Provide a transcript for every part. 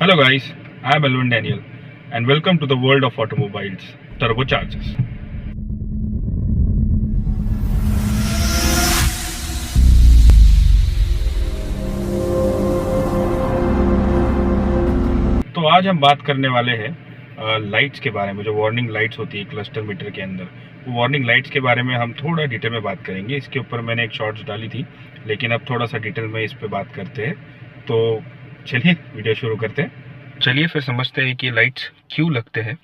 Hello guys, I am Alvin Daniel and welcome to the world of automobiles, turbochargers. तो आज हम बात करने वाले हैं लाइट्स के बारे में। जो वार्निंग लाइट्स होती है क्लस्टर मीटर के अंदर, वो वार्निंग लाइट्स के बारे में हम थोड़ा डिटेल में बात करेंगे। इसके ऊपर मैंने एक शॉर्ट्स डाली थी, लेकिन अब थोड़ा सा डिटेल में इस पे बात करते हैं। तो चलिए वीडियो शुरू करते हैं। चलिए फिर समझते हैं कि लाइट्स क्यों लगते हैं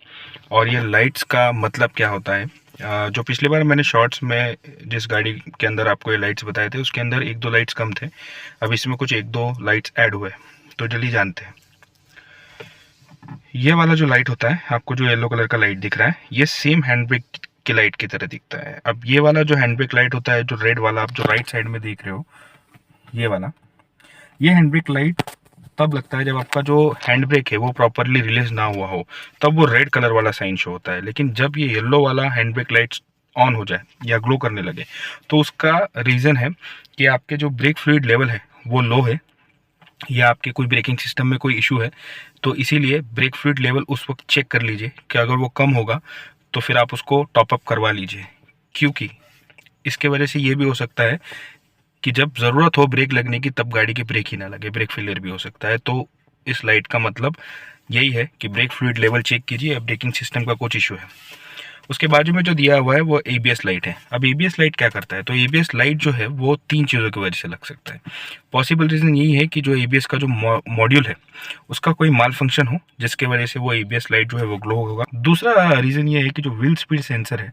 और ये लाइट्स का मतलब क्या होता है। जो पिछली बार मैंने शॉर्ट्स में जिस गाड़ी के अंदर आपको ये लाइट्स बताए थे, उसके अंदर एक दो लाइट्स कम थे। अब इसमें कुछ एक दो लाइट्स ऐड हुए, तो जल्दी जानते हैं। ये वाला जो लाइट होता है, आपको जो येलो कलर का लाइट दिख रहा है, ये सेम हैंड ब्रेक की लाइट की तरह दिखता है। अब ये वाला जो हैंड ब्रेक लाइट होता है, जो रेड वाला आप जो राइट साइड में देख रहे हो, ये वाला, ये हैंड ब्रेक लाइट तब लगता है जब आपका जो हैंड ब्रेक है वो प्रॉपरली रिलीज ना हुआ हो, तब वो रेड कलर वाला साइन शो होता है। लेकिन जब ये येलो वाला हैंड ब्रेक लाइट ऑन हो जाए या ग्लो करने लगे, तो उसका रीज़न है कि आपके जो ब्रेक फ्लूइड लेवल है वो लो है, या आपके कोई ब्रेकिंग सिस्टम में कोई इशू है। तो इसीलिए ब्रेक फ्लूइड लेवल उस वक्त चेक कर लीजिए कि अगर वो कम होगा तो फिर आप उसको टॉप अप करवा लीजिए, क्योंकि इसके वजह से ये भी हो सकता है कि जब ज़रूरत हो ब्रेक लगने की, तब गाड़ी की ब्रेक ही ना लगे, ब्रेक फेलियर भी हो सकता है। तो इस लाइट का मतलब यही है कि ब्रेक फ्लूइड लेवल चेक कीजिए, अब ब्रेकिंग सिस्टम का कुछ इशू है। उसके बाजू में जो दिया हुआ है वो ABS लाइट है। अब ABS लाइट क्या करता है, तो ABS लाइट जो है वो तीन चीज़ों की वजह से लग सकता है। पॉसिबल रीज़न यही है कि जो ABS का जो मॉड्यूल है उसका कोई माल फंक्शन हो, जिसके वजह से वो ABS लाइट जो है वो ग्लो होगा। दूसरा रीज़न ये है कि जो व्हील स्पीड सेंसर है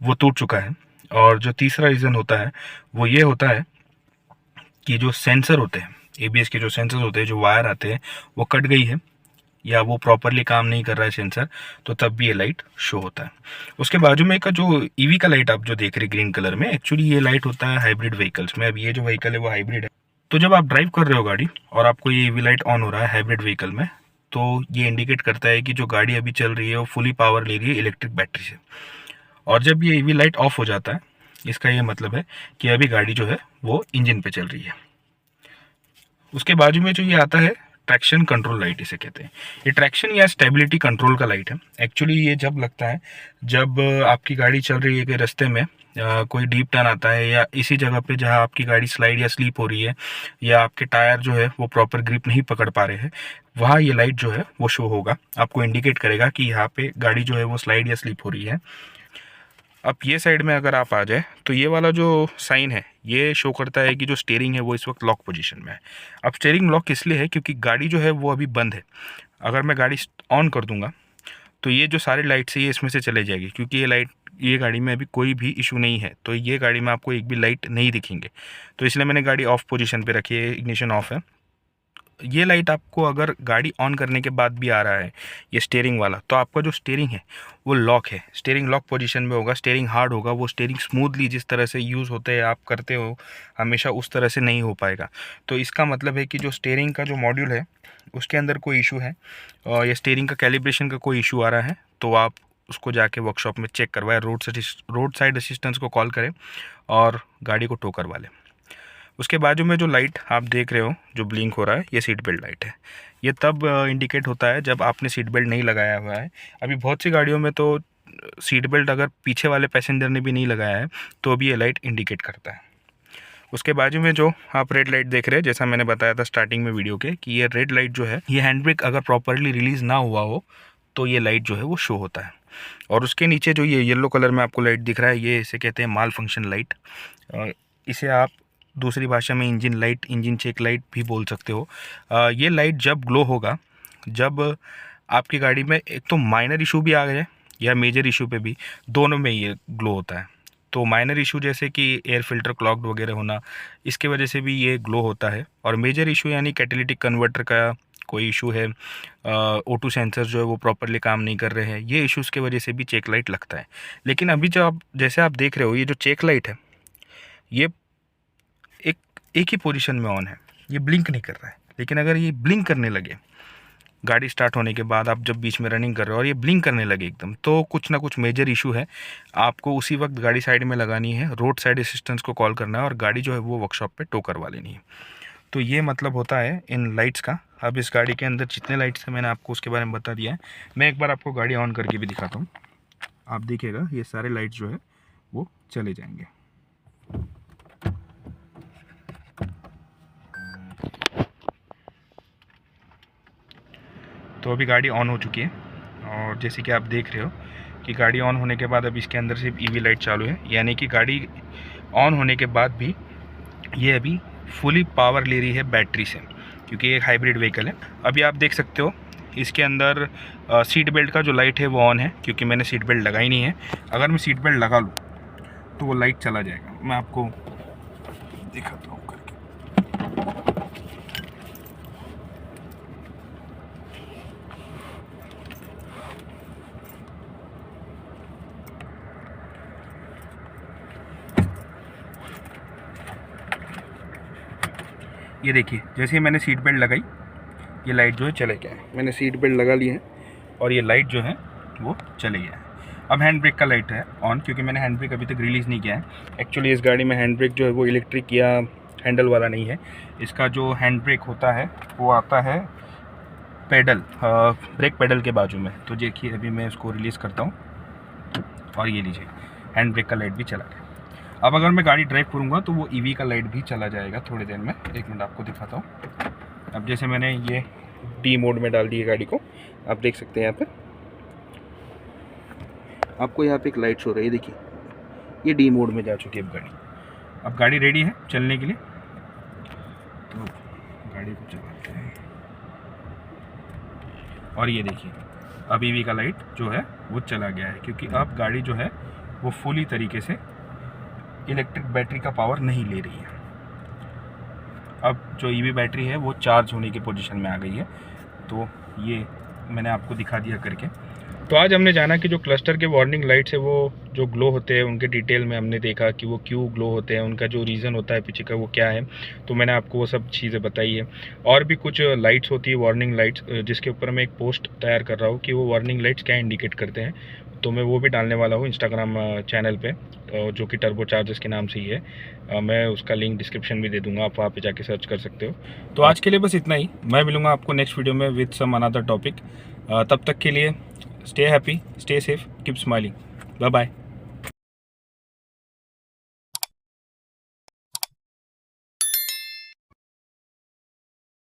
वो टूट चुका है। और जो तीसरा रीज़न होता है वो ये होता है कि जो सेंसर होते हैं, ABS के जो सेंसर होते हैं, जो वायर आते हैं, वो कट गई है या वो प्रॉपरली काम नहीं कर रहा है सेंसर, तो तब भी ये लाइट शो होता है। उसके बाजू में का जो EV का लाइट आप जो देख रहे हैं ग्रीन कलर में, एक्चुअली ये लाइट होता है हाइब्रिड व्हीकल्स में। अब ये जो व्हीकल है वो हाइब्रिड है, तो जब आप ड्राइव कर रहे हो गाड़ी और आपको ये EV लाइट ऑन हो रहा है हाइब्रिड व्हीकल में, तो ये इंडिकेट करता है कि जो गाड़ी अभी चल रही है वो फुली पावर ले रही है इलेक्ट्रिक बैटरी से। और जब ये EV लाइट ऑफ हो जाता है, इसका ये मतलब है कि अभी गाड़ी जो है वो इंजन पे चल रही है। उसके बाजू में जो ये आता है ट्रैक्शन कंट्रोल लाइट, इसे कहते हैं। ये ट्रैक्शन या स्टेबिलिटी कंट्रोल का लाइट है। एक्चुअली ये जब लगता है जब आपकी गाड़ी चल रही है कि रास्ते में कोई डीप टर्न आता है, या इसी जगह पे जहाँ आपकी गाड़ी स्लाइड या स्लीप हो रही है, या आपके टायर जो है वो प्रॉपर ग्रिप नहीं पकड़ पा रहे हैं, वहाँ ये लाइट जो है वो शो होगा, आपको इंडिकेट करेगा कि यहाँ पे गाड़ी जो है वो स्लाइड या स्लीप हो रही है। अब ये साइड में अगर आप आ जाए, तो ये वाला जो साइन है ये शो करता है कि जो स्टीयरिंग है वो इस वक्त लॉक पोजीशन में है। अब स्टीयरिंग लॉक इसलिए है क्योंकि गाड़ी जो है वो अभी बंद है। अगर मैं गाड़ी ऑन कर दूंगा तो ये जो सारी लाइट्स है ये इसमें से चले जाएगी, क्योंकि ये गाड़ी में अभी कोई भी इशू नहीं है, तो ये गाड़ी में आपको एक भी लाइट नहीं दिखेंगे। तो इसलिए मैंने गाड़ी ऑफ पोजीशन पे रखी है, इग्निशन ऑफ है। ये लाइट आपको अगर गाड़ी ऑन करने के बाद भी आ रहा है ये स्टीयरिंग वाला, तो आपका जो स्टीयरिंग है वो लॉक है, स्टीयरिंग लॉक पोजीशन में होगा, स्टीयरिंग हार्ड होगा। वो स्टीयरिंग स्मूथली जिस तरह से यूज़ होते हैं आप करते हो हमेशा, उस तरह से नहीं हो पाएगा। तो इसका मतलब है कि जो स्टीयरिंग का जो मॉड्यूल है उसके अंदर कोई इशू है, और या स्टीयरिंग का कैलिब्रेशन का कोई इशू आ रहा है, तो आप उसको जाके वर्कशॉप में चेक करवाएं, रोड साइड असिस्टेंस को कॉल करें और गाड़ी को टो करवा लें। उसके बाजू में जो लाइट आप देख रहे हो जो ब्लिंक हो रहा है, ये सीट बेल्ट लाइट है। ये तब इंडिकेट होता है जब आपने सीट बेल्ट नहीं लगाया हुआ है। अभी बहुत सी गाड़ियों में तो सीट बेल्ट अगर पीछे वाले पैसेंजर ने भी नहीं लगाया है तो भी ये लाइट इंडिकेट करता है। उसके बाजू में जो आप रेड लाइट देख रहे हैं, जैसा मैंने बताया था स्टार्टिंग में वीडियो के, कि ये रेड लाइट जो है, ये हैंड ब्रेक अगर प्रॉपरली रिलीज़ ना हुआ हो तो ये लाइट जो है वो शो होता है। और उसके नीचे जो ये येलो कलर में आपको लाइट दिख रहा है, ये इसे कहते हैं माल फंक्शन लाइट। इसे आप दूसरी भाषा में engine light, engine check light भी बोल सकते हो। ये लाइट जब ग्लो होगा, जब आपकी गाड़ी में एक तो माइनर इशू भी आ गए या मेजर इशू पे भी, दोनों में ये ग्लो होता है। तो माइनर इशू जैसे कि एयर फिल्टर क्लॉग्ड वगैरह होना, इसके वजह से भी ये ग्लो होता है। और मेजर इशू यानी कैटेलिटिक कन्वर्टर का कोई इशू है, O2 सेंसर जो है वो प्रॉपरली काम नहीं कर रहे हैं, ये इश्यूज़ की वजह से भी चेक लाइट लगता है। लेकिन अभी जो आप जैसे आप देख रहे हो, ये जो चेक लाइट है ये एक ही पोजीशन में ऑन है, ये ब्लिंक नहीं कर रहा है। लेकिन अगर ये ब्लिंक करने लगे गाड़ी स्टार्ट होने के बाद, आप जब बीच में रनिंग कर रहे हो और ये ब्लिंक करने लगे एकदम, तो कुछ ना कुछ मेजर इशू है। आपको उसी वक्त गाड़ी साइड में लगानी है, रोड साइड असिस्टेंस को कॉल करना है और गाड़ी जो है वो वर्कशॉप पे टो करवा लेनी है। तो ये मतलब होता है इन लाइट्स का। अब इस गाड़ी के अंदर जितने लाइट्स हैं मैंने आपको उसके बारे में बता दिया है। मैं एक बार आपको गाड़ी ऑन करके भी दिखाता हूँ। आप देखिएगा ये सारे लाइट्स जो है वो चले जाएंगे। तो अभी गाड़ी ऑन हो चुकी है और जैसे कि आप देख रहे हो कि गाड़ी ऑन होने के बाद अब इसके अंदर सिर्फ ईवी लाइट चालू है, यानी कि गाड़ी ऑन होने के बाद भी ये अभी फुली पावर ले रही है बैटरी से, क्योंकि ये एक हाइब्रिड व्हीकल है। अभी आप देख सकते हो इसके अंदर सीट बेल्ट का जो लाइट है वो ऑन है, क्योंकि मैंने सीट बेल्ट लगाई नहीं है। अगर मैं सीट बेल्ट लगा लूँ तो वो लाइट चला जाएगा। मैं आपको दिखाता हूँ करके। ये देखिए जैसे ही मैंने सीट बेल्ट लगाई ये लाइट जो है चले गया है। मैंने सीट बेल्ट लगा ली है और ये लाइट जो है वो चले गया है। अब हैंड ब्रेक का लाइट है ऑन, क्योंकि मैंने हैंड ब्रेक अभी तक रिलीज़ नहीं किया है। एक्चुअली इस गाड़ी में हैंड ब्रेक जो है वो इलेक्ट्रिक या हैंडल वाला नहीं है। इसका जो हैंड ब्रेक होता है वो आता है पेडल, ब्रेक पेडल के बाजू में। तो देखिए अभी मैं इसको रिलीज़ करता हूँ और ये लीजिए हैंड ब्रेक का लाइट भी चला गया। अब अगर मैं गाड़ी ड्राइव करूँगा तो वो ईवी का लाइट भी चला जाएगा थोड़ी देर में। एक मिनट आपको दिखाता हूँ। अब जैसे मैंने ये डी मोड में डाल दी है गाड़ी को, आप देख सकते हैं यहाँ पे आपको यहाँ पे एक लाइट शो रही है। देखिए ये डी मोड में जा चुकी है अब गाड़ी। अब गाड़ी रेडी है चलने के लिए, तो गाड़ी को चलाते हैं और ये देखिए अब ईवी का लाइट जो है वो चला गया है, क्योंकि अब गाड़ी जो है वो फुली तरीके से इलेक्ट्रिक बैटरी का पावर नहीं ले रही है। अब जो ईवी बैटरी है वो चार्ज होने की पोजीशन में आ गई है। तो ये मैंने आपको दिखा दिया करके। तो आज हमने जाना कि जो क्लस्टर के वार्निंग लाइट्स है वो जो ग्लो होते हैं उनके डिटेल में हमने देखा कि वो क्यों ग्लो होते हैं, उनका जो रीज़न होता है पीछे का वो क्या है। तो मैंने आपको वो सब चीज़ें बताई है। और भी कुछ लाइट्स होती है वार्निंग लाइट्स, जिसके ऊपर मैं एक पोस्ट तैयार कर रहा हूँ कि वो वार्निंग लाइट्स क्या इंडिकेट करते हैं। तो मैं वो भी डालने वाला हूँ इंस्टाग्राम चैनल पे, जो कि टर्बो चार्जर्स के नाम से ही है। मैं उसका लिंक डिस्क्रिप्शन में दे दूंगा, आप वहाँ पे जाके सर्च कर सकते हो। तो आज के लिए बस इतना ही। मैं मिलूंगा आपको नेक्स्ट वीडियो में विद सम अनदर टॉपिक। तब तक के लिए stay happy, stay safe, keep smiling, bye bye.